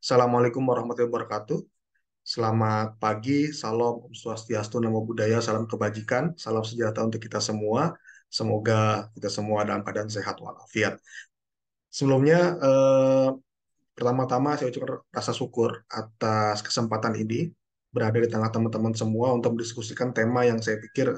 Assalamualaikum warahmatullahi wabarakatuh. Selamat pagi, salam Om Swastiastu, Namo Buddhaya, salam kebajikan, salam sejahtera untuk kita semua. Semoga kita semua dalam keadaan sehat walafiat. Sebelumnya, pertama-tama saya ucapkan rasa syukur atas kesempatan ini berada di tengah teman-teman semua untuk mendiskusikan tema yang saya pikir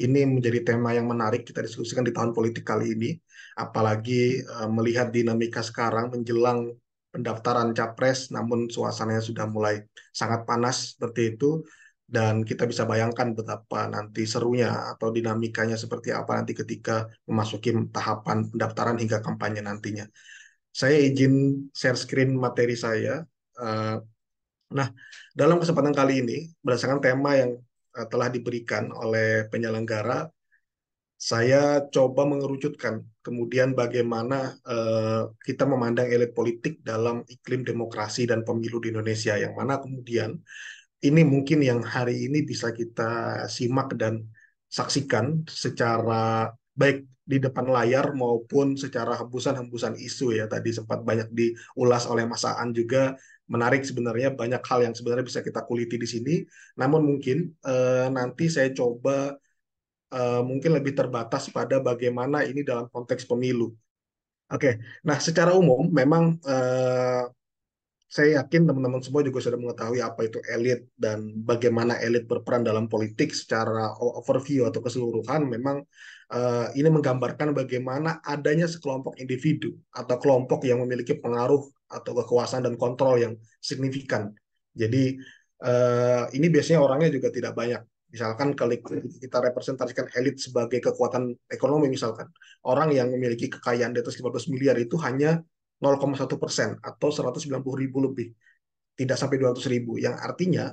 ini menjadi tema yang menarik kita diskusikan di tahun politik kali ini. Apalagi melihat dinamika sekarang menjelang pendaftaran capres, namun suasananya sudah mulai sangat panas seperti itu. Dan kita bisa bayangkan betapa nanti serunya atau dinamikanya seperti apa nanti ketika memasuki tahapan pendaftaran hingga kampanye nantinya. Saya izin share screen materi saya. Eh, Nah, dalam kesempatan kali ini, berdasarkan tema yang telah diberikan oleh penyelenggara, saya coba mengerucutkan kemudian bagaimana kita memandang elit politik dalam iklim demokrasi dan pemilu di Indonesia, yang mana kemudian ini mungkin yang hari ini bisa kita simak dan saksikan secara baik di depan layar maupun secara hembusan-hembusan isu ya. Tadi sempat banyak diulas oleh Mas Aan juga. Menarik sebenarnya banyak hal yang sebenarnya bisa kita kuliti di sini. Namun mungkin nanti saya coba mungkin lebih terbatas pada bagaimana ini dalam konteks pemilu. Oke, nah secara umum memang saya yakin teman-teman semua juga sudah mengetahui apa itu elit dan bagaimana elit berperan dalam politik secara overview atau keseluruhan. Memang ini menggambarkan bagaimana adanya sekelompok individu atau kelompok yang memiliki pengaruh atau kekuasaan dan kontrol yang signifikan. Jadi ini biasanya orangnya juga tidak banyak. Misalkan kalau kita representasikan elit sebagai kekuatan ekonomi misalkan, orang yang memiliki kekayaan di atas 15 miliar itu hanya 0,1% atau 190.000 lebih, tidak sampai 200.000. Yang artinya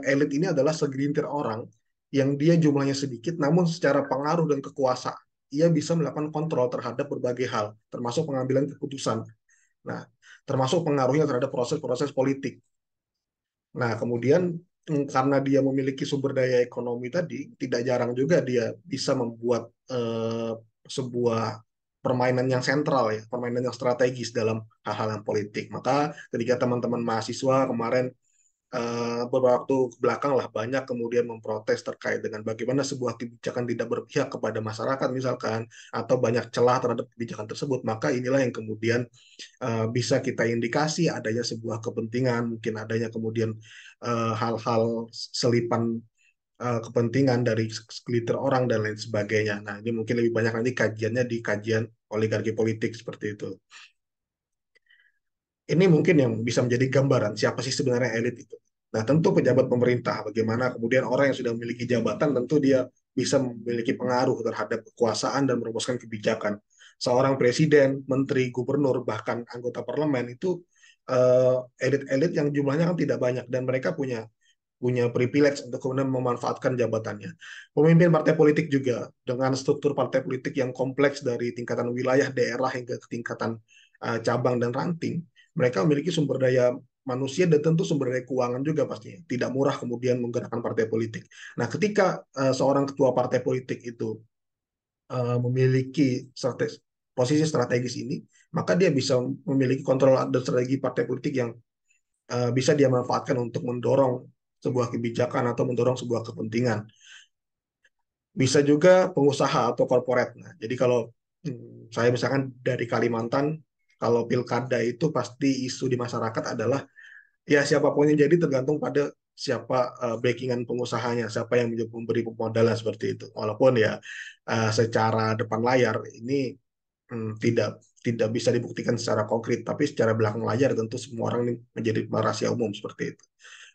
elit ini adalah segelintir orang yang dia jumlahnya sedikit, namun secara pengaruh dan kekuasaan ia bisa melakukan kontrol terhadap berbagai hal, termasuk pengambilan keputusan. Nah, termasuk pengaruhnya terhadap proses-proses politik. Nah, kemudian karena dia memiliki sumber daya ekonomi tadi, tidak jarang juga dia bisa membuat sebuah permainan yang sentral ya, permainan yang strategis dalam hal-hal yang politik. Maka ketika teman-teman mahasiswa kemarin beberapa waktu belakang lah banyak kemudian memprotes terkait dengan bagaimana sebuah kebijakan tidak berpihak kepada masyarakat misalkan, atau banyak celah terhadap kebijakan tersebut, maka inilah yang kemudian bisa kita indikasi adanya sebuah kepentingan, mungkin adanya kemudian hal-hal selipan kepentingan dari segelintir orang dan lain sebagainya. Nah, ini mungkin lebih banyak nanti kajiannya di kajian oligarki politik seperti itu. Ini mungkin yang bisa menjadi gambaran siapa sih sebenarnya elit itu. Nah, tentu pejabat pemerintah, bagaimana kemudian orang yang sudah memiliki jabatan, tentu dia bisa memiliki pengaruh terhadap kekuasaan dan merumuskan kebijakan. Seorang presiden, menteri, gubernur, bahkan anggota parlemen itu elit-elit yang jumlahnya kan tidak banyak dan mereka punya punya privilege untuk kemudian memanfaatkan jabatannya. Pemimpin partai politik juga dengan struktur partai politik yang kompleks dari tingkatan wilayah, daerah hingga ke tingkatan cabang dan ranting, mereka memiliki sumber daya manusia dan tentu sumber daya keuangan juga pastinya. Tidak murah kemudian menggerakkan partai politik. Nah, ketika seorang ketua partai politik itu memiliki posisi strategis ini, maka dia bisa memiliki kontrol dan strategi partai politik yang bisa dia manfaatkan untuk mendorong sebuah kebijakan atau mendorong sebuah kepentingan. Bisa juga pengusaha atau korporat. Nah, jadi kalau saya misalkan dari Kalimantan, kalau pilkada itu pasti isu di masyarakat adalah ya siapapun yang jadi tergantung pada siapa backingan pengusahanya, siapa yang memberi pemodalan seperti itu. Walaupun ya secara depan layar ini tidak tidak bisa dibuktikan secara konkret, tapi secara belakang layar tentu semua orang ini menjadi rahasia umum seperti itu.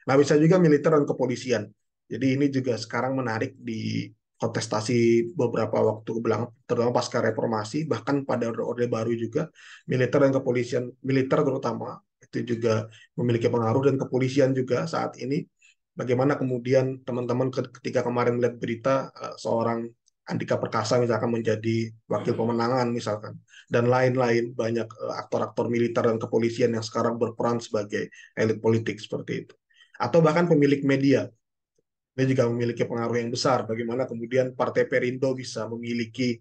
Nah, bisa juga militer dan kepolisian. Jadi ini juga sekarang menarik di kontestasi beberapa waktu belakang, terutama pasca reformasi, bahkan pada orde baru juga, militer dan kepolisian, militer terutama, itu juga memiliki pengaruh, dan kepolisian juga saat ini. Bagaimana kemudian teman-teman ketika kemarin melihat berita seorang Andika Perkasa misalkan menjadi wakil pemenangan misalkan, dan lain-lain banyak aktor-aktor militer dan kepolisian yang sekarang berperan sebagai elit politik seperti itu. Atau bahkan pemilik media, dia juga memiliki pengaruh yang besar. Bagaimana kemudian Partai Perindo bisa memiliki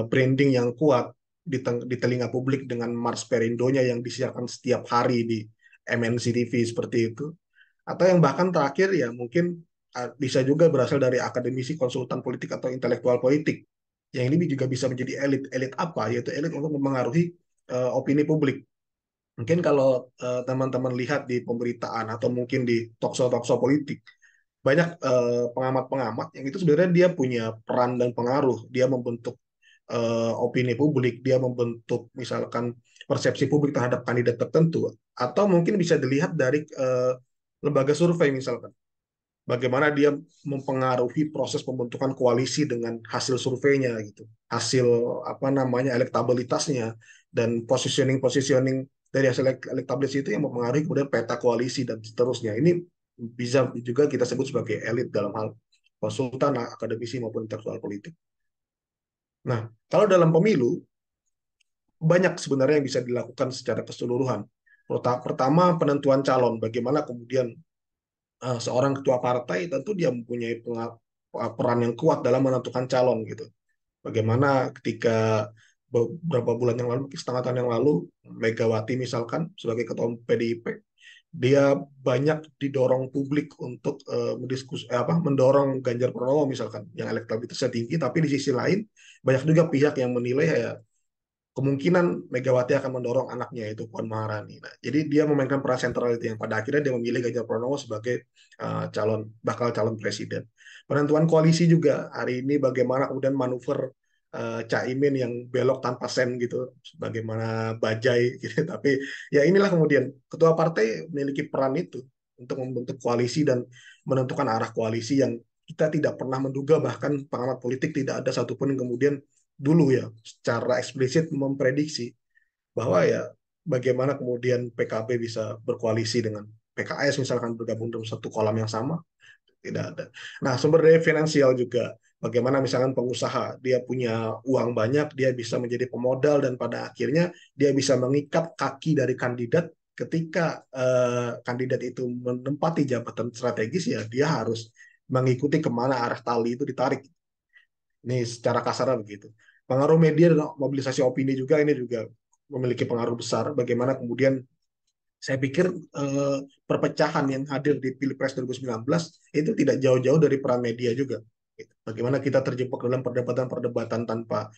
branding yang kuat di telinga publik dengan Mars Perindonya yang disiarkan setiap hari di MNC TV seperti itu. Atau yang bahkan terakhir ya mungkin bisa juga berasal dari akademisi, konsultan politik atau intelektual politik. Yang ini juga bisa menjadi elit. Elit apa? Yaitu elit untuk mempengaruhi opini publik. Mungkin kalau teman-teman lihat di pemberitaan atau mungkin di talkshow-talkshow politik, banyak pengamat-pengamat yang itu sebenarnya dia punya peran dan pengaruh. Dia membentuk opini publik, dia membentuk misalkan persepsi publik terhadap kandidat tertentu, atau mungkin bisa dilihat dari lembaga survei misalkan. Bagaimana dia mempengaruhi proses pembentukan koalisi dengan hasil surveinya gitu, hasil apa namanya elektabilitasnya dan positioning dari hasil elektabilitas itu yang mempengaruhi kemudian peta koalisi dan seterusnya. Ini bisa juga kita sebut sebagai elit dalam hal konsultan, akademisi maupun intelektual politik. Nah, kalau dalam pemilu banyak sebenarnya yang bisa dilakukan secara keseluruhan. Pertama, penentuan calon. Bagaimana kemudian seorang ketua partai tentu dia mempunyai peran yang kuat dalam menentukan calon gitu. Bagaimana ketika beberapa bulan yang lalu, setengah tahun yang lalu, Megawati misalkan sebagai ketua PDIP, dia banyak didorong publik untuk mendorong Ganjar Pranowo misalkan yang elektabilitasnya tinggi, tapi di sisi lain banyak juga pihak yang menilai ya kemungkinan Megawati akan mendorong anaknya yaitu Puan Maharani. Nah, jadi dia memainkan peran sentral itu yang pada akhirnya dia memilih Ganjar Pranowo sebagai bakal calon presiden. Penentuan koalisi juga hari ini bagaimana kemudian manuver Caimin yang belok tanpa sen gitu, bagaimana bajai gitu. Tapi ya inilah kemudian ketua partai memiliki peran itu untuk membentuk koalisi dan menentukan arah koalisi yang kita tidak pernah menduga, bahkan pengamat politik tidak ada satupun yang kemudian dulu ya secara eksplisit memprediksi bahwa ya bagaimana kemudian PKB bisa berkoalisi dengan PKS misalkan bergabung dalam satu kolam yang sama, tidak ada. Nah, sumber daya finansial juga bagaimana misalkan pengusaha dia punya uang banyak, dia bisa menjadi pemodal dan pada akhirnya dia bisa mengikat kaki dari kandidat ketika kandidat itu menempati jabatan strategis ya dia harus mengikuti kemana arah tali itu ditarik. Ini secara kasar begitu. Pengaruh media dan mobilisasi opini juga ini juga memiliki pengaruh besar. Bagaimana kemudian saya pikir perpecahan yang hadir di Pilpres 2019 itu tidak jauh-jauh dari peran media juga. Bagaimana kita terjebak dalam perdebatan-perdebatan tanpa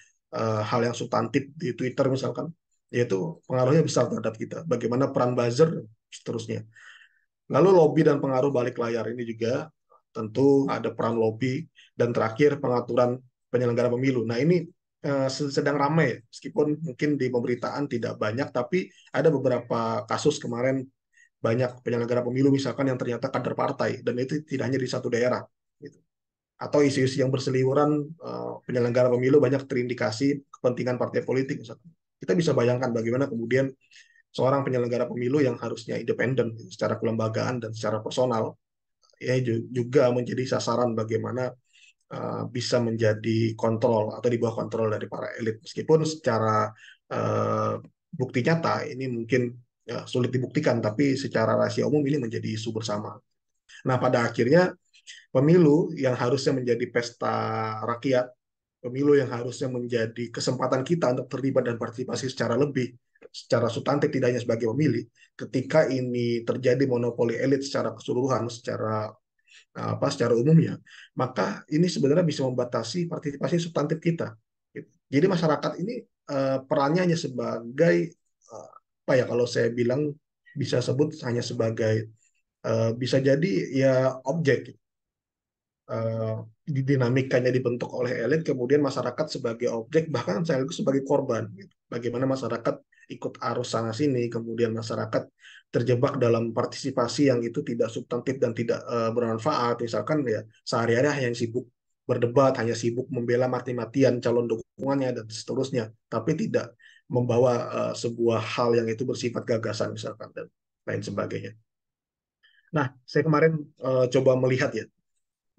hal yang substantif di Twitter misalkan, yaitu pengaruhnya besar terhadap kita. Bagaimana peran buzzer, seterusnya. Lalu lobby dan pengaruh balik layar ini juga tentu ada peran lobby dan terakhir pengaturan penyelenggara pemilu. Nah ini sedang ramai meskipun mungkin di pemberitaan tidak banyak tapi ada beberapa kasus kemarin banyak penyelenggara pemilu misalkan yang ternyata kader partai dan itu tidak hanya di satu daerah gitu. Atau isu-isu yang berseliweran penyelenggara pemilu banyak terindikasi kepentingan partai politik misalkan. Kita bisa bayangkan bagaimana kemudian seorang penyelenggara pemilu yang harusnya independen secara kelembagaan dan secara personal ya juga menjadi sasaran bagaimana bisa menjadi kontrol atau di bawah kontrol dari para elit meskipun secara uh, bukti nyata ini mungkin ya, sulit dibuktikan tapi secara rahasia umum ini menjadi isu bersama. Nah pada akhirnya pemilu yang harusnya menjadi pesta rakyat, pemilu yang harusnya menjadi kesempatan kita untuk terlibat dan partisipasi secara substantif tidak hanya sebagai pemilih, ketika ini terjadi monopoli elit secara keseluruhan, secara umumnya, maka ini sebenarnya bisa membatasi partisipasi substantif kita. Jadi masyarakat ini perannya hanya sebagai apa ya kalau saya bilang bisa sebut hanya sebagai bisa jadi ya objek dinamikanya dibentuk oleh elit, kemudian masyarakat sebagai objek, bahkan saya sebagai korban. Gitu. Bagaimana masyarakat ikut arus sana sini, kemudian masyarakat terjebak dalam partisipasi yang itu tidak substantif dan tidak bermanfaat. Misalkan ya sehari-hari hanya sibuk berdebat, hanya sibuk membela mati-matian calon dukungannya dan seterusnya, tapi tidak membawa sebuah hal yang itu bersifat gagasan misalkan dan lain sebagainya. Nah, saya kemarin coba melihat ya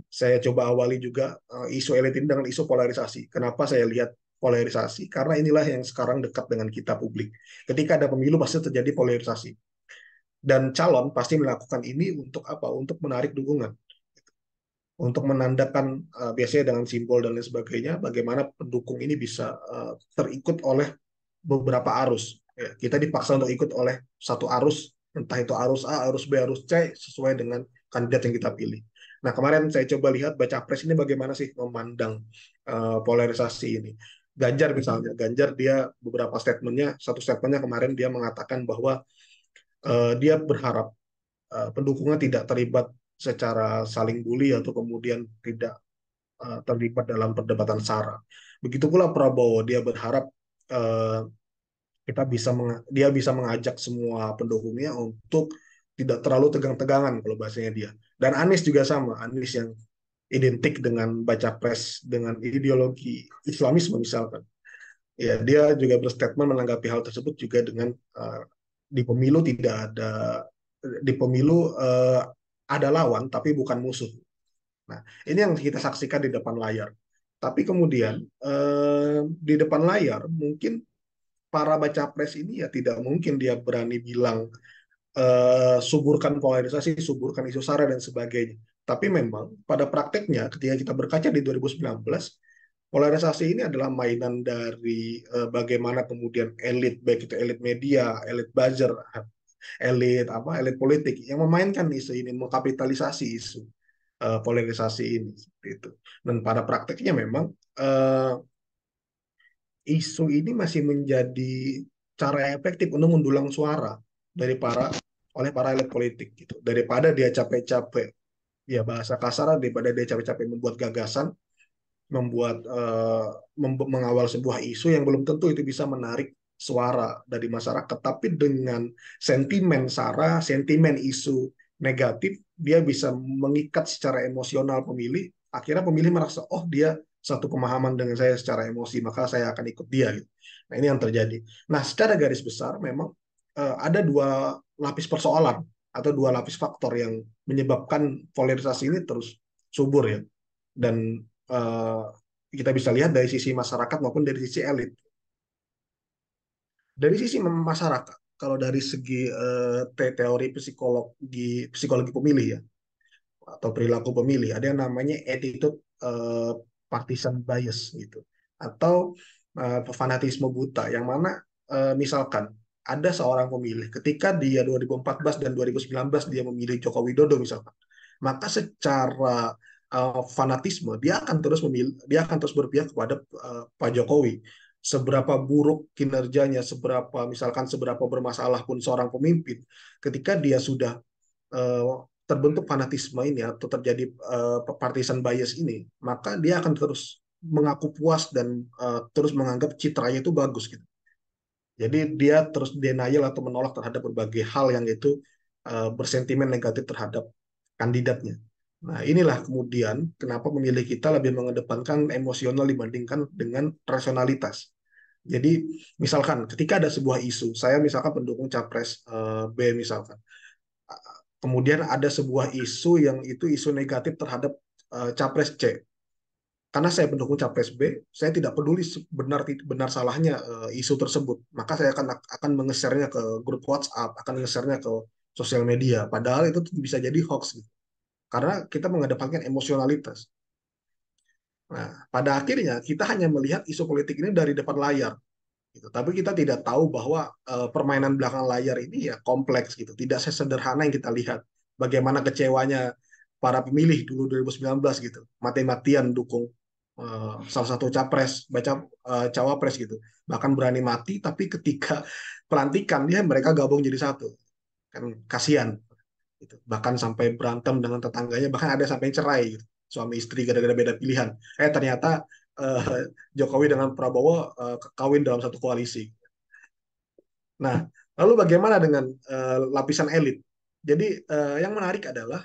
saya coba awali juga isu elit ini dengan isu polarisasi. Kenapa saya lihat polarisasi? Karena inilah yang sekarang dekat dengan kita publik. Ketika ada pemilu pasti terjadi polarisasi. Dan calon pasti melakukan ini untuk apa? Untuk menarik dukungan. Untuk menandakan biasanya dengan simbol dan lain sebagainya, bagaimana pendukung ini bisa terikut oleh beberapa arus. Ya, kita dipaksa untuk ikut oleh satu arus, entah itu arus A, arus B, arus C, sesuai dengan kandidat yang kita pilih. Nah, kemarin saya coba lihat baca pres ini bagaimana sih memandang polarisasi ini. Ganjar misalnya, Ganjar dia beberapa statementnya, satu statementnya kemarin dia mengatakan bahwa dia berharap pendukungnya tidak terlibat secara saling bully atau kemudian tidak terlibat dalam perdebatan sara. Begitu pula Prabowo, dia berharap uh, dia bisa mengajak semua pendukungnya untuk tidak terlalu tegang-tegangan kalau bahasanya dia. Dan Anies juga sama, Anies yang identik dengan baca pres dengan ideologi Islamisme misalkan. Ya, dia juga berstatement menanggapi hal tersebut juga dengan di pemilu tidak ada di pemilu ada lawan tapi bukan musuh. Nah, ini yang kita saksikan di depan layar. Tapi kemudian di depan layar mungkin para baca pres ini ya tidak mungkin dia berani bilang suburkan polarisasi, suburkan isu sara dan sebagainya. Tapi memang pada prakteknya ketika kita berkaca di 2019, polarisasi ini adalah mainan dari bagaimana kemudian elit, baik itu elit media, elit buzzer, elit politik yang memainkan isu ini, mengkapitalisasi isu polarisasi ini seperti itu. Dan pada prakteknya memang uh, isu ini masih menjadi cara yang efektif untuk mendulang suara dari oleh para elit politik gitu. Daripada dia capek-capek, ya bahasa kasar, daripada dia capek-capek membuat gagasan, membuat mengawal sebuah isu yang belum tentu itu bisa menarik suara dari masyarakat, tapi dengan sentimen sara, sentimen isu negatif, dia bisa mengikat secara emosional pemilih. Akhirnya pemilih merasa, oh dia satu pemahaman dengan saya secara emosi, maka saya akan ikut dia. Gitu. Nah ini yang terjadi. Nah secara garis besar memang ada dua lapis persoalan atau dua lapis faktor yang menyebabkan polarisasi ini terus subur ya dan kita bisa lihat dari sisi masyarakat maupun dari sisi elit. Dari sisi masyarakat, kalau dari segi teori psikologi pemilih ya atau perilaku pemilih, ada yang namanya attitude partisan bias gitu atau fanatisme buta yang mana misalkan ada seorang pemilih ketika dia 2014 dan 2019 dia memilih Joko Widodo misalkan, maka secara fanatisme dia akan terus berpihak kepada Pak Jokowi. Seberapa buruk kinerjanya, seberapa bermasalah pun seorang pemimpin, ketika dia sudah uh, terbentuk fanatisme ini atau terjadi partisan bias ini, maka dia akan terus mengaku puas dan terus menganggap citranya itu bagus gitu. Jadi dia terus denial atau menolak terhadap berbagai hal yang itu bersentimen negatif terhadap kandidatnya. Nah, inilah kemudian kenapa pemilih kita lebih mengedepankan emosional dibandingkan dengan rasionalitas. Jadi, misalkan ketika ada sebuah isu, saya misalkan pendukung capres B misalkan, kemudian ada sebuah isu yang itu isu negatif terhadap capres C. Karena saya pendukung capres B, saya tidak peduli benar salahnya isu tersebut. Maka saya akan mengesernya ke grup WhatsApp, akan mengesernya ke sosial media. Padahal itu bisa jadi hoax gitu. Karena kita mengedepankan emosionalitas. Nah, pada akhirnya kita hanya melihat isu politik ini dari depan layar gitu. Tapi kita tidak tahu bahwa permainan belakang layar ini ya kompleks gitu. Tidak sesederhana yang kita lihat. Bagaimana kecewanya para pemilih dulu 2019 gitu. Mati-matian dukung salah satu capres, baca cawapres gitu. Bahkan berani mati tapi ketika pelantikan dia mereka gabung jadi satu. Kan kasihan gitu. Bahkan sampai berantem dengan tetangganya, bahkan ada sampai cerai gitu. Suami istri gara-gara beda pilihan. Ternyata Jokowi dengan Prabowo kawin dalam satu koalisi. Nah, lalu bagaimana dengan lapisan elit? Jadi yang menarik adalah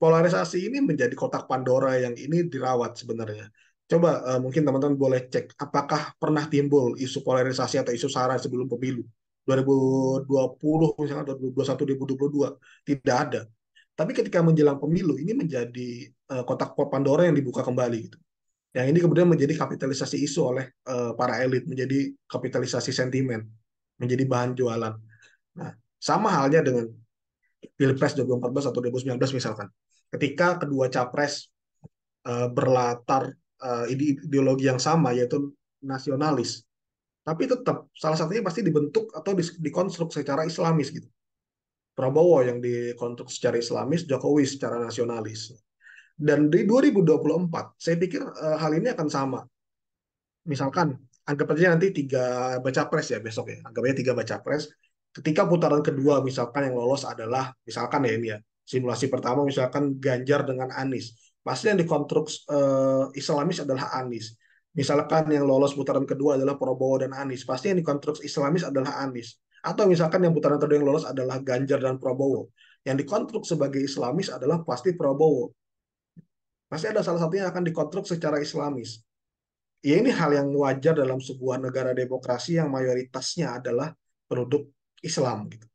polarisasi ini menjadi kotak Pandora yang ini dirawat sebenarnya. Coba mungkin teman-teman boleh cek apakah pernah timbul isu polarisasi atau isu SARA sebelum pemilu 2020 misalnya 2021 2022 tidak ada. Tapi ketika menjelang pemilu ini menjadi kotak Pandora yang dibuka kembali gitu. Yang ini kemudian menjadi kapitalisasi isu oleh para elit, menjadi kapitalisasi sentimen, menjadi bahan jualan. Nah, sama halnya dengan Pilpres 2014 atau 2019 misalkan. Ketika kedua capres berlatar ideologi yang sama yaitu nasionalis, Tapi tetap salah satunya pasti dibentuk atau dikonstruk secara Islamis gitu. Prabowo yang dikonstruk secara Islamis, Jokowi secara nasionalis. Dan di 2024, saya pikir hal ini akan sama. Misalkan, anggap aja nanti tiga baca pres ya besok ya. Anggap aja tiga baca pres. Ketika putaran kedua, misalkan yang lolos adalah, misalkan ya ini ya, simulasi pertama misalkan Ganjar dengan Anies. Pasti yang dikonstruk Islamis adalah Anies. Misalkan yang lolos putaran kedua adalah Prabowo dan Anies. Pasti yang dikonstruk Islamis adalah Anies. Atau misalkan yang putaran kedua yang lolos adalah Ganjar dan Prabowo. Yang dikonstruk sebagai Islamis adalah pasti Prabowo. Pasti ada salah satunya yang akan dikonstruk secara Islamis. Ya ini hal yang wajar dalam sebuah negara demokrasi yang mayoritasnya adalah penduduk Islam gitu.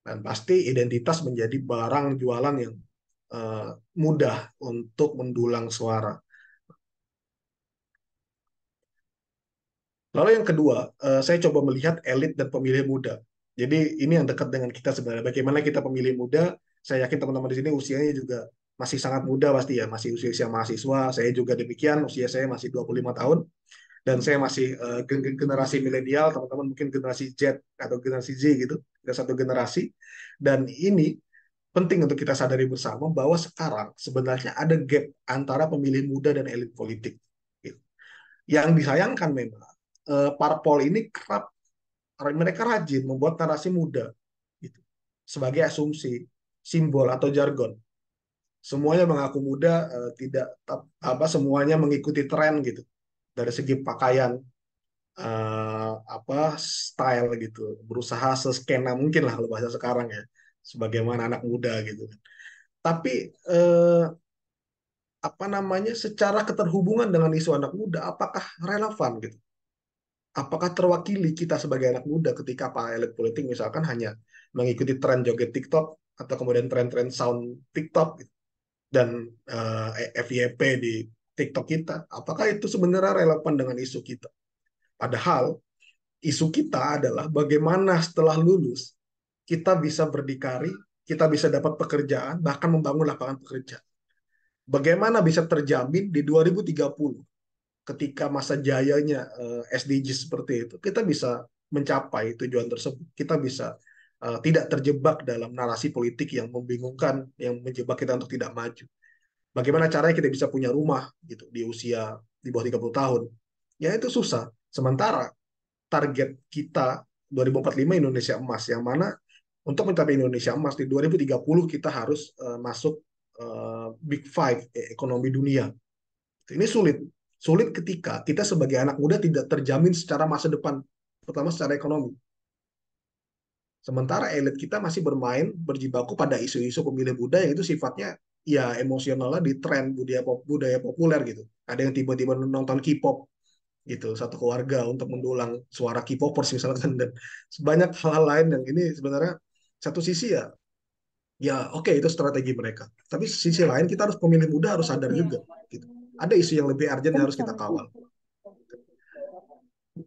Dan pasti identitas menjadi barang jualan yang eh, mudah untuk mendulang suara. Lalu yang kedua, saya coba melihat elit dan pemilih muda. Jadi ini yang dekat dengan kita sebenarnya. Bagaimana kita pemilih muda, saya yakin teman-teman di sini usianya juga masih sangat muda pasti ya, masih usia-usia mahasiswa. Saya juga demikian, usia saya masih 25 tahun. Dan saya masih generasi milenial, teman-teman mungkin generasi Z atau generasi Z gitu, kita satu generasi. Dan ini penting untuk kita sadari bersama bahwa sekarang sebenarnya ada gap antara pemilih muda dan elit politik. Gitu. Yang disayangkan memang parpol ini kerap mereka rajin membuat narasi muda gitu, sebagai asumsi, simbol atau jargon. Semuanya mengaku muda, tidak apa semuanya mengikuti tren gitu dari segi pakaian, apa style gitu, berusaha seskena mungkin lah kalau bahasa sekarang ya, sebagaimana anak muda gitu. Tapi apa namanya, secara keterhubungan dengan isu anak muda, apakah relevan gitu? Apakah terwakili kita sebagai anak muda ketika para elit politik misalkan hanya mengikuti tren joget TikTok atau kemudian tren-tren sound TikTok gitu, dan FYP di TikTok kita? Apakah itu sebenarnya relevan dengan isu kita? Padahal isu kita adalah bagaimana setelah lulus kita bisa berdikari, kita bisa dapat pekerjaan, bahkan membangun lapangan pekerjaan. Bagaimana bisa terjamin di 2030 ketika masa jayanya SDG seperti itu, kita bisa mencapai tujuan tersebut. Kita bisa tidak terjebak dalam narasi politik yang membingungkan, yang menjebak kita untuk tidak maju. Bagaimana caranya kita bisa punya rumah gitu di usia di bawah 30 tahun? Ya itu susah. Sementara target kita 2045 Indonesia emas, yang mana untuk mencapai Indonesia emas di 2030 kita harus masuk Big Five ekonomi dunia. Ini sulit. Sulit ketika kita sebagai anak muda tidak terjamin secara masa depan, pertama secara ekonomi. Sementara elit kita masih bermain berjibaku pada isu-isu pemilih muda yang itu sifatnya ya emosionalnya di tren budaya populer gitu. Ada yang tiba-tiba nonton K-pop gitu, satu keluarga untuk mendulang suara K-popers misalkan, dan sebanyak hal-hal lain yang ini sebenarnya satu sisi ya ya oke, itu strategi mereka. Tapi sisi lain kita harus pemilih muda harus sadar juga gitu. Ada isu yang lebih urgent yang harus kita kawal.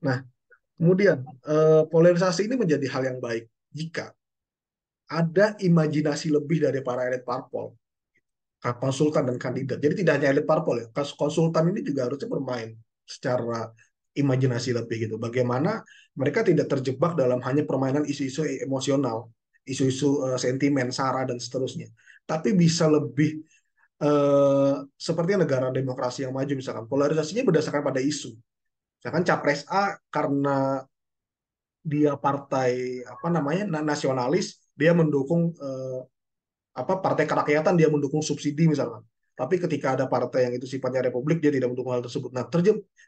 Nah, kemudian polarisasi ini menjadi hal yang baik jika ada imajinasi lebih dari para elit parpol, konsultan dan kandidat. Jadi tidak hanya elit parpol ya, konsultan ini juga harusnya bermain secara imajinasi lebih gitu. Bagaimana mereka tidak terjebak dalam hanya permainan isu-isu emosional, isu-isu sentimen, sara dan seterusnya, tapi bisa lebih seperti negara demokrasi yang maju misalkan polarisasinya berdasarkan pada isu. Misalkan capres A karena dia partai apa namanya nasionalis, dia mendukung apa partai kerakyatan, dia mendukung subsidi misalkan. Tapi ketika ada partai yang itu sifatnya republik, dia tidak mendukung hal tersebut. Nah,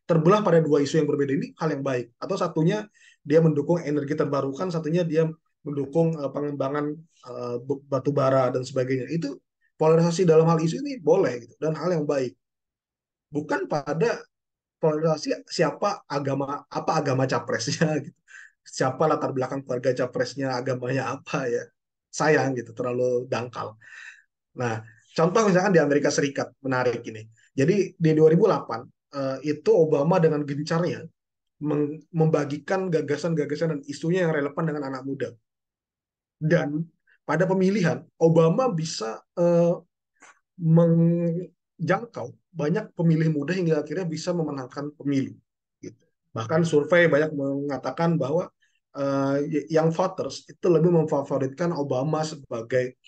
terbelah pada dua isu yang berbeda ini hal yang baik. Atau satunya dia mendukung energi terbarukan, satunya dia mendukung pengembangan batu bara dan sebagainya. Itu polarisasi dalam hal isu ini boleh gitu, dan hal yang baik. Bukan pada polarisasi siapa agama apa agama capresnya gitu. Siapa latar belakang keluarga capresnya, agamanya apa ya. Sayang gitu, terlalu dangkal. Nah, contoh misalkan di Amerika Serikat, menarik ini. Jadi di 2008 itu Obama dengan gencarnya membagikan gagasan-gagasan dan isunya yang relevan dengan anak muda. Dan pada pemilihan, Obama bisa menjangkau banyak pemilih muda hingga akhirnya bisa memenangkan pemilu. Gitu. Bahkan survei banyak mengatakan bahwa yang voters itu lebih memfavoritkan Obama sebagai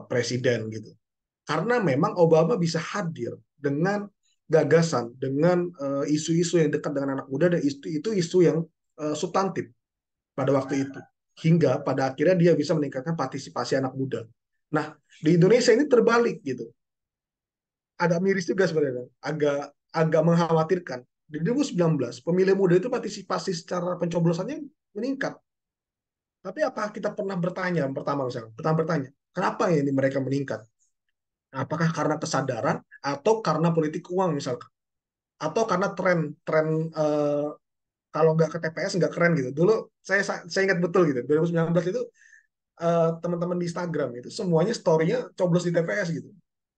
presiden gitu. Karena memang Obama bisa hadir dengan gagasan, dengan isu-isu yang dekat dengan anak muda dan itu isu yang substantif pada waktu itu. Hingga pada akhirnya dia bisa meningkatkan partisipasi anak muda. Nah, di Indonesia ini terbalik gitu. Agak miris juga sebenarnya, agak agak mengkhawatirkan. Di 2019, pemilih muda itu partisipasi secara pencoblosannya meningkat. Tapi apakah kita pernah bertanya, pertama misalnya, pernah bertanya, kenapa ini mereka meningkat? Apakah karena kesadaran atau karena politik uang misalkan? Atau karena tren eh, kalau nggak ke TPS nggak keren gitu. Dulu saya ingat betul gitu, 2019 itu teman-teman di Instagram itu semuanya story-nya coblos di TPS gitu.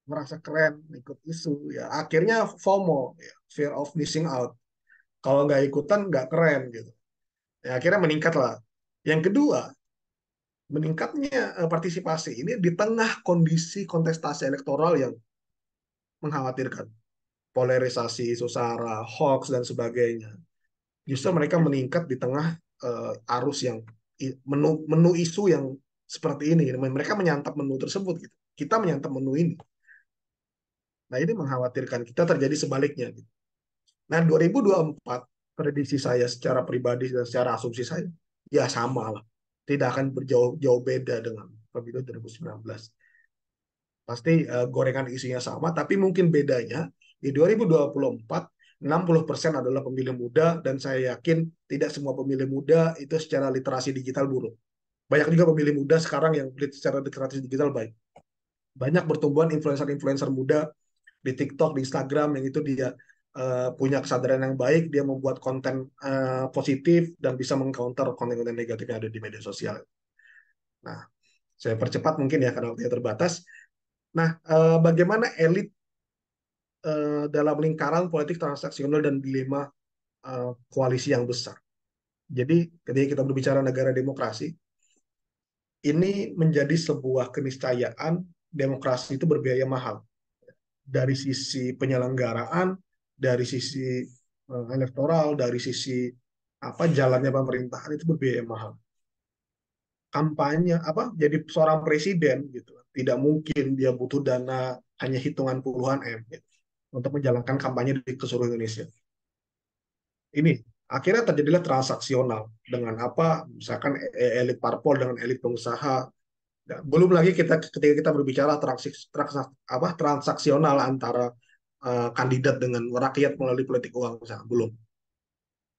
Merasa keren, ikut isu. Ya, akhirnya FOMO, ya, fear of missing out. Kalau nggak ikutan nggak keren gitu. Ya, akhirnya meningkat lah. Yang kedua, meningkatnya partisipasi ini di tengah kondisi kontestasi elektoral yang mengkhawatirkan. Polarisasi isu sara, hoax, dan sebagainya. Justru mereka meningkat di tengah arus yang menu, menu isu yang seperti ini. Mereka menyantap menu tersebut. Gitu. Kita menyantap menu ini. Nah ini mengkhawatirkan kita terjadi sebaliknya. Gitu. Nah 2024 prediksi saya secara pribadi dan secara asumsi saya ya sama lah. Tidak akan berjauh-jauh beda dengan pemilu 2019. Pasti gorengan isinya sama, tapi mungkin bedanya di 2024 60% adalah pemilih muda dan saya yakin tidak semua pemilih muda itu secara literasi digital buruk. Banyak juga pemilih muda sekarang yang secara literasi digital baik. Banyak pertumbuhan influencer-influencer muda di TikTok, di Instagram yang itu dia punya kesadaran yang baik, dia membuat konten positif dan bisa mengcounter konten-konten negatif yang ada di media sosial. Nah, saya percepat mungkin ya karena waktunya terbatas. Nah, bagaimana elit dalam lingkaran politik transaksional dan dilema koalisi yang besar. Jadi, ketika kita berbicara negara demokrasi, ini menjadi sebuah keniscayaan demokrasi itu berbiaya mahal. Dari sisi penyelenggaraan, dari sisi elektoral, dari sisi apa jalannya pemerintahan itu berbiaya mahal. Kampanye apa jadi seorang presiden gitu, tidak mungkin dia butuh dana hanya hitungan puluhan M gitu, untuk menjalankan kampanye di seluruh Indonesia. Ini akhirnya terjadilah transaksional dengan apa misalkan elit parpol dengan elit pengusaha. Nah, belum lagi kita ketika kita berbicara transaksional antara kandidat dengan rakyat melalui politik uang misalnya belum.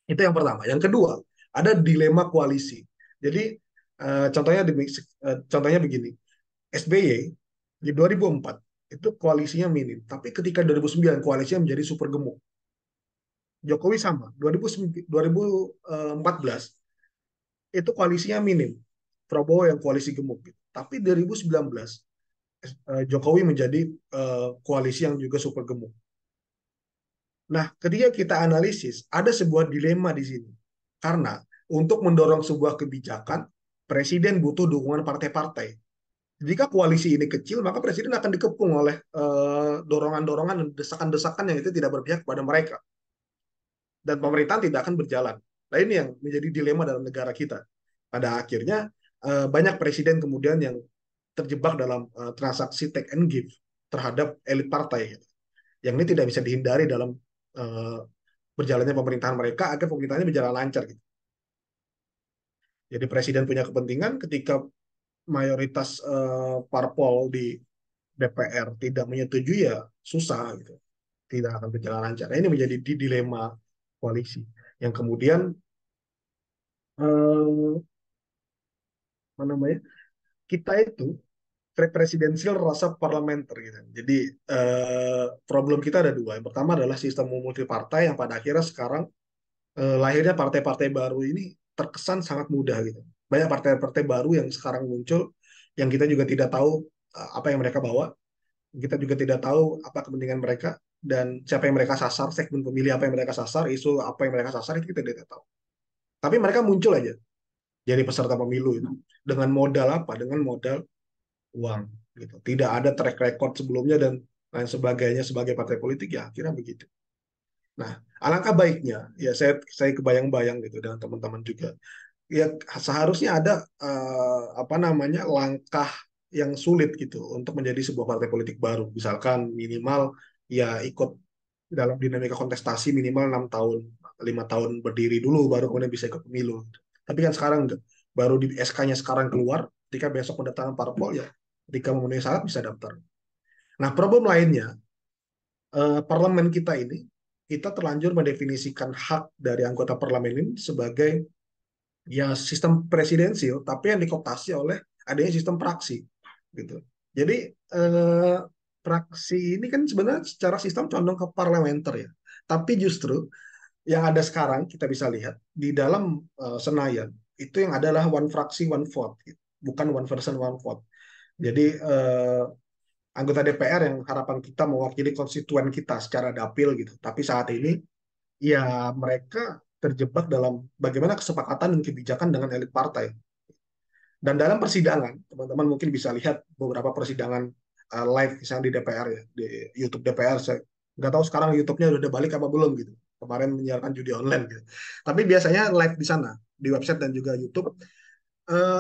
Itu yang pertama. Yang kedua, ada dilema koalisi. Jadi contohnya begini, SBY di 2004 itu koalisinya minim, tapi ketika 2009 koalisinya menjadi super gemuk. Jokowi sama, 2014 itu koalisinya minim. Prabowo yang koalisi gemuk. Gitu. Tapi 2019 Jokowi menjadi koalisi yang juga super gemuk. Nah, ketika kita analisis, ada sebuah dilema di sini. Karena untuk mendorong sebuah kebijakan, presiden butuh dukungan partai-partai. Jika koalisi ini kecil, maka presiden akan dikepung oleh dorongan-dorongan dan desakan-desakan yang itu tidak berpihak kepada mereka. Dan pemerintahan tidak akan berjalan. Nah ini yang menjadi dilema dalam negara kita. Pada akhirnya banyak presiden kemudian yang terjebak dalam transaksi take and give terhadap elit partai. Yang ini tidak bisa dihindari dalam uh, berjalannya pemerintahan mereka agar pemerintahannya berjalan lancar. Gitu. Jadi presiden punya kepentingan ketika mayoritas parpol di DPR tidak menyetujui ya susah gitu. Tidak akan berjalan lancar. Nah, ini menjadi dilema koalisi yang kemudian eh, apa namanya kita itu presidensial rasa parlementer gitu. Jadi problem kita ada dua. Yang pertama adalah sistem multipartai yang pada akhirnya sekarang lahirnya partai-partai baru ini terkesan sangat mudah gitu. Banyak partai-partai baru yang sekarang muncul yang kita juga tidak tahu apa yang mereka bawa, kita juga tidak tahu apa kepentingan mereka dan siapa yang mereka sasar, segmen pemilih apa yang mereka sasar, isu apa yang mereka sasar itu kita tidak tahu. Tapi mereka muncul aja jadi peserta pemilu itu dengan modal apa? Dengan modal uang gitu. Tidak ada track record sebelumnya dan lain sebagainya sebagai partai politik ya kira begitu. Nah, alangkah baiknya, ya saya kebayang-bayang gitu dengan teman-teman juga. Ya seharusnya ada apa namanya langkah yang sulit gitu untuk menjadi sebuah partai politik baru. Misalkan minimal ya ikut dalam dinamika kontestasi minimal 6 tahun, 5 tahun berdiri dulu baru kemudian bisa ikut pemilu. Tapi kan sekarang enggak. Baru di SK-nya sekarang keluar, ketika besok pendatangan parpol ya, ketika memenuhi syarat bisa daftar. Nah, problem lainnya, parlemen kita ini, kita terlanjur mendefinisikan hak dari anggota parlemen ini sebagai ya sistem presidensil, tapi yang dikooptasi oleh adanya sistem praksi, gitu. Jadi eh, praksi ini kan sebenarnya secara sistem condong ke parlementer ya, tapi justru yang ada sekarang kita bisa lihat di dalam Senayan itu yang adalah one fraksi one vote, gitu. Bukan one person one vote. Jadi anggota DPR yang harapan kita mewakili konstituen kita secara dapil gitu, tapi saat ini ya mereka terjebak dalam bagaimana kesepakatan dan kebijakan dengan elit partai. Dan dalam persidangan, teman-teman mungkin bisa lihat beberapa persidangan live misalnya di DPR ya, di YouTube DPR. Saya nggak tahu sekarang YouTube-nya udah balik apa belum gitu. Kemarin menyiarkan judi online gitu. Tapi biasanya live di sana, di website dan juga YouTube.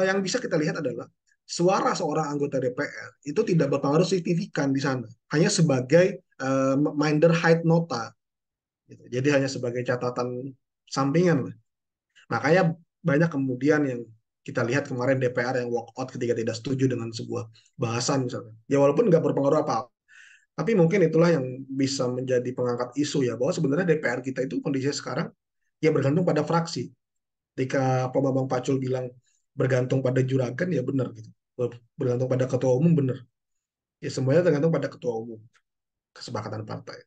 Yang bisa kita lihat adalah suara seorang anggota DPR itu tidak berpengaruh signifikan di sana. Hanya sebagai minder height nota. Gitu. Jadi hanya sebagai catatan sampingan. Makanya banyak kemudian yang kita lihat kemarin DPR yang walk out ketika tidak setuju dengan sebuah bahasan misalnya. Ya walaupun nggak berpengaruh apa-apa. Tapi mungkin itulah yang bisa menjadi pengangkat isu ya, bahwa sebenarnya DPR kita itu kondisinya sekarang ya bergantung pada fraksi. Ketika Pak Bambang Pacul bilang bergantung pada juragan, ya benar gitu. Bergantung pada ketua umum, benar. Ya semuanya tergantung pada ketua umum, kesepakatan partai.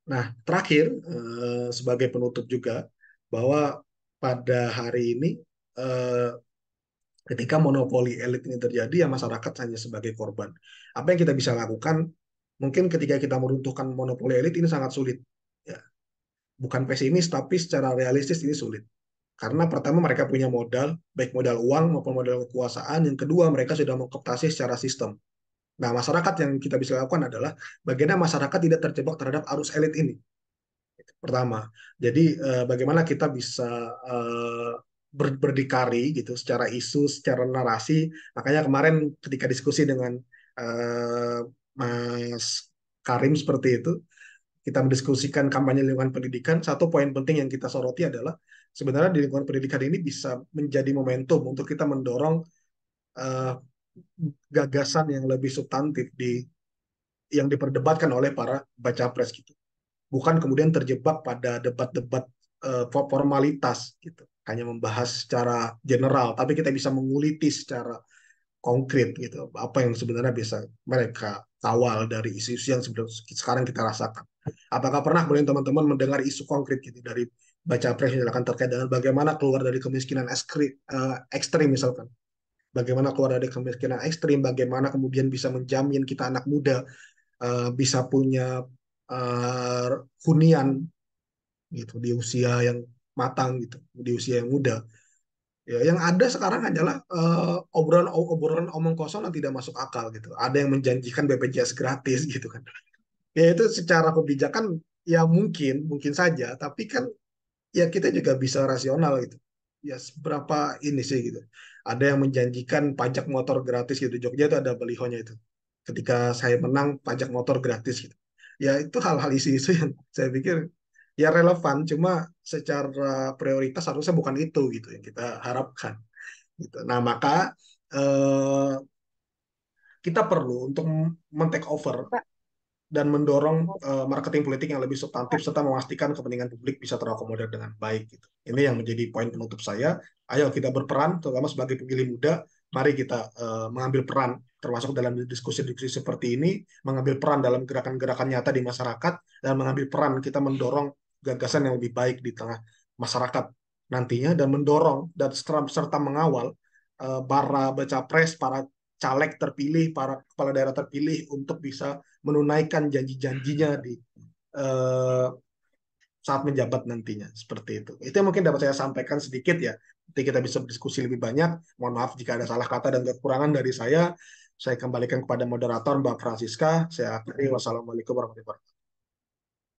Nah, terakhir, sebagai penutup juga, bahwa pada hari ini eh, ketika monopoli elit ini terjadi, ya masyarakat hanya sebagai korban. Apa yang kita bisa lakukan? Mungkin ketika kita meruntuhkan monopoli elit ini sangat sulit. Ya, bukan pesimis, tapi secara realistis ini sulit. Karena pertama mereka punya modal, baik modal uang maupun modal kekuasaan. Yang kedua, mereka sudah mengkooptasi secara sistem. Nah, masyarakat yang kita bisa lakukan adalah bagaimana masyarakat tidak terjebak terhadap arus elit ini. Pertama, jadi bagaimana kita bisa eh, berdikari gitu secara isu, secara narasi. Makanya kemarin ketika diskusi dengan eh, Mas Karim seperti itu, kita mendiskusikan kampanye lingkungan pendidikan. Satu poin penting yang kita soroti adalah sebenarnya di lingkungan pendidikan ini bisa menjadi momentum untuk kita mendorong eh, gagasan yang lebih substantif yang diperdebatkan oleh para baca pres gitu, bukan kemudian terjebak pada debat-debat formalitas gitu, hanya membahas secara general, tapi kita bisa menguliti secara konkret gitu apa yang sebenarnya bisa mereka kawal dari isu-isu yang sekarang kita rasakan. Apakah pernah kemudian teman-teman mendengar isu konkret gitu dari baca pres yang dilakukan terkait dengan bagaimana keluar dari kemiskinan ekstrim misalkan, bagaimana keluar dari kemiskinan ekstrim, bagaimana kemudian bisa menjamin kita anak muda bisa punya uh, hunian gitu di usia yang matang gitu, di usia yang muda. Ya, yang ada sekarang hanyalah obrolan omong kosong yang tidak masuk akal gitu. Ada yang menjanjikan BPJS gratis gitu kan. Ya itu secara kebijakan ya mungkin saja, tapi kan ya kita juga bisa rasional gitu. Ya seberapa ini sih gitu. Ada yang menjanjikan pajak motor gratis gitu. Jogja itu ada balihonya itu. Ketika saya menang pajak motor gratis gitu. Ya itu hal-hal isu-isu yang saya pikir ya relevan, cuma secara prioritas harusnya bukan itu gitu yang kita harapkan gitu. Nah, maka eh, kita perlu untuk men-take over Pak, dan mendorong marketing politik yang lebih substantif serta memastikan kepentingan publik bisa terakomodir dengan baik gitu. Ini yang menjadi poin penutup saya. Ayo kita berperan, terutama sebagai pemilih muda, mari kita mengambil peran termasuk dalam diskusi-diskusi seperti ini, mengambil peran dalam gerakan-gerakan nyata di masyarakat dan mengambil peran kita mendorong gagasan yang lebih baik di tengah masyarakat nantinya dan mendorong dan serta mengawal para baca pres, para caleg terpilih, para kepala daerah terpilih untuk bisa menunaikan janji-janjinya di eh, saat menjabat nantinya seperti itu. Itu yang mungkin dapat saya sampaikan sedikit ya. Nanti kita bisa berdiskusi lebih banyak. Mohon maaf jika ada salah kata dan kekurangan dari saya. Saya kembalikan kepada moderator Mbak Francisca. Saya akhiri. Wassalamualaikum warahmatullahi wabarakatuh.